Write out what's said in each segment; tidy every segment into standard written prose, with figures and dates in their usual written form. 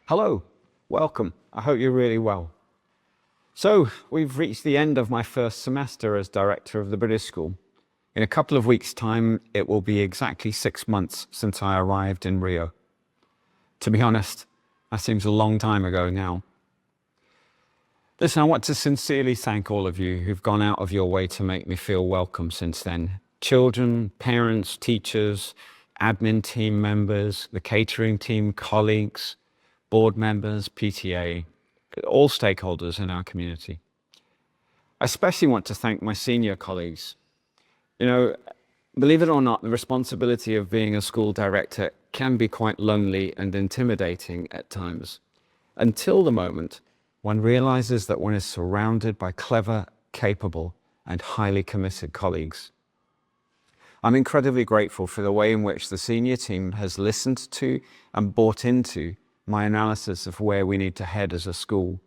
Hello, welcome. I hope you're really well. So, we've reached the end of my first semester as director of the British School. In a couple of weeks' time, it will be exactly 6 months since I arrived in Rio. To be honest, that seems a long time ago now. Listen, I want to sincerely thank all of you who've gone out of your way to make me feel welcome since then. Children, parents, teachers, admin team members, the catering team, colleagues, board members, PTA, all stakeholders in our community. I especially want to thank my senior colleagues. You know, believe it or not, the responsibility of being a school director can be quite lonely and intimidating at times, until the moment one realizes that one is surrounded by clever, capable, and highly committed colleagues. I'm incredibly grateful for the way in which the senior team has listened to and bought into my analysis of where we need to head as a school.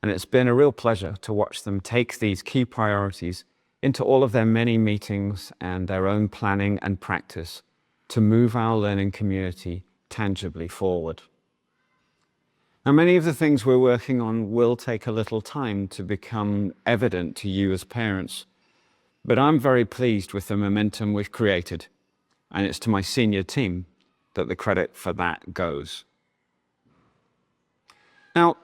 And it's been a real pleasure to watch them take these key priorities into all of their many meetings and their own planning and practice to move our learning community tangibly forward. Now, many of the things we're working on will take a little time to become evident to you as parents, but I'm very pleased with the momentum we've created, and it's to my senior team that the credit for that goes. Now,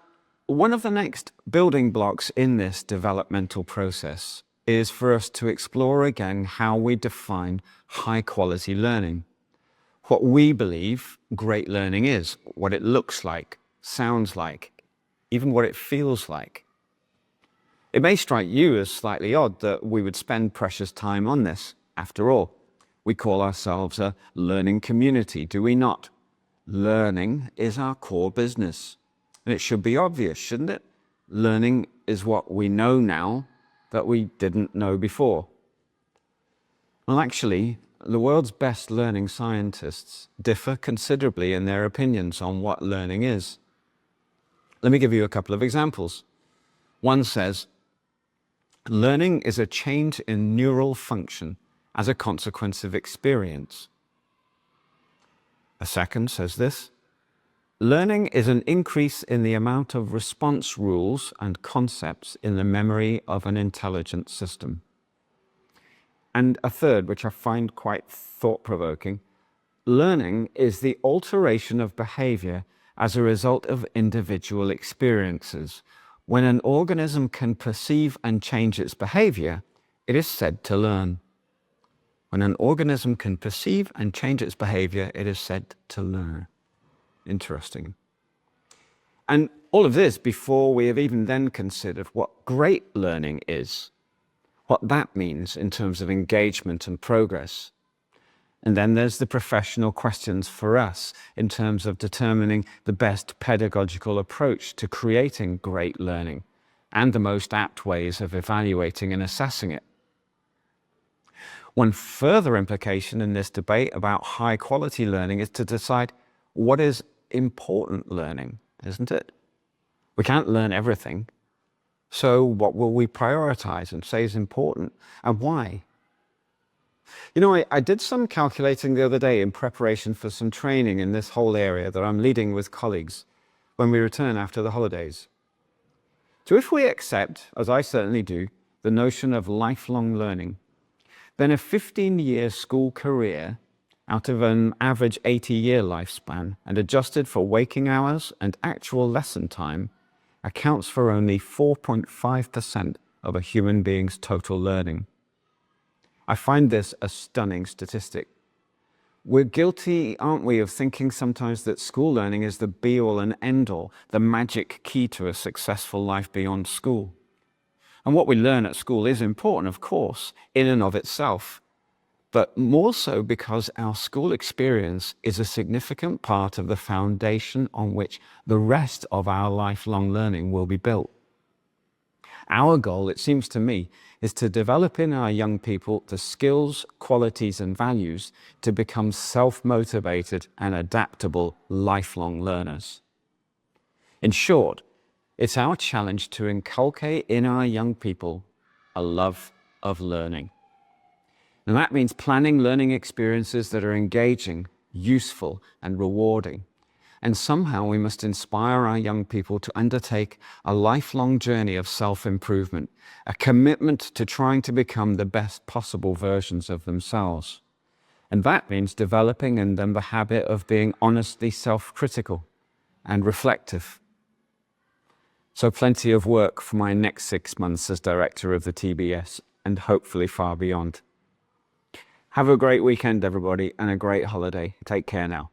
one of the next building blocks in this developmental process is for us to explore again how we define high-quality learning, what we believe great learning is, what it looks like, sounds like, even what it feels like. It may strike you as slightly odd that we would spend precious time on this. After all, we call ourselves a learning community, do we not? Learning is our core business. And it should be obvious, shouldn't it? Learning is what we know now that we didn't know before. Well, actually, the world's best learning scientists differ considerably in their opinions on what learning is. Let me give you a couple of examples. One says, learning is a change in neural function as a consequence of experience. A second says this, learning is an increase in the amount of response rules and concepts in the memory of an intelligent system. And a third, which I find quite thought-provoking, learning is the alteration of behavior as a result of individual experiences. When an organism can perceive and change its behavior, it is said to learn. When an organism can perceive and change its behavior, it is said to learn. Interesting. And all of this before we have even then considered what great learning is, what that means in terms of engagement and progress. And then there's the professional questions for us in terms of determining the best pedagogical approach to creating great learning and the most apt ways of evaluating and assessing it. One further implication in this debate about high quality learning is to decide what is important learning, isn't it? We can't learn everything. So what will we prioritize and say is important, and why? You know, I did some calculating the other day in preparation for some training in this whole area that I'm leading with colleagues when we return after the holidays. So if we accept, as I certainly do, the notion of lifelong learning, then a 15-year school career out of an average 80-year lifespan and adjusted for waking hours and actual lesson time accounts for only 4.5% of a human being's total learning. I find this a stunning statistic. We're guilty, aren't we, of thinking sometimes that school learning is the be-all and end-all, the magic key to a successful life beyond school. And what we learn at school is important, of course, in and of itself, but more so because our school experience is a significant part of the foundation on which the rest of our lifelong learning will be built. Our goal, it seems to me, is to develop in our young people the skills, qualities, and values to become self-motivated and adaptable lifelong learners. In short, it's our challenge to inculcate in our young people a love of learning. And that means planning learning experiences that are engaging, useful, and rewarding. And somehow we must inspire our young people to undertake a lifelong journey of self-improvement, a commitment to trying to become the best possible versions of themselves. And that means developing in them the habit of being honestly self-critical and reflective. So plenty of work for my next 6 months as director of the TBS, and hopefully far beyond. Have a great weekend, everybody, and a great holiday. Take care now.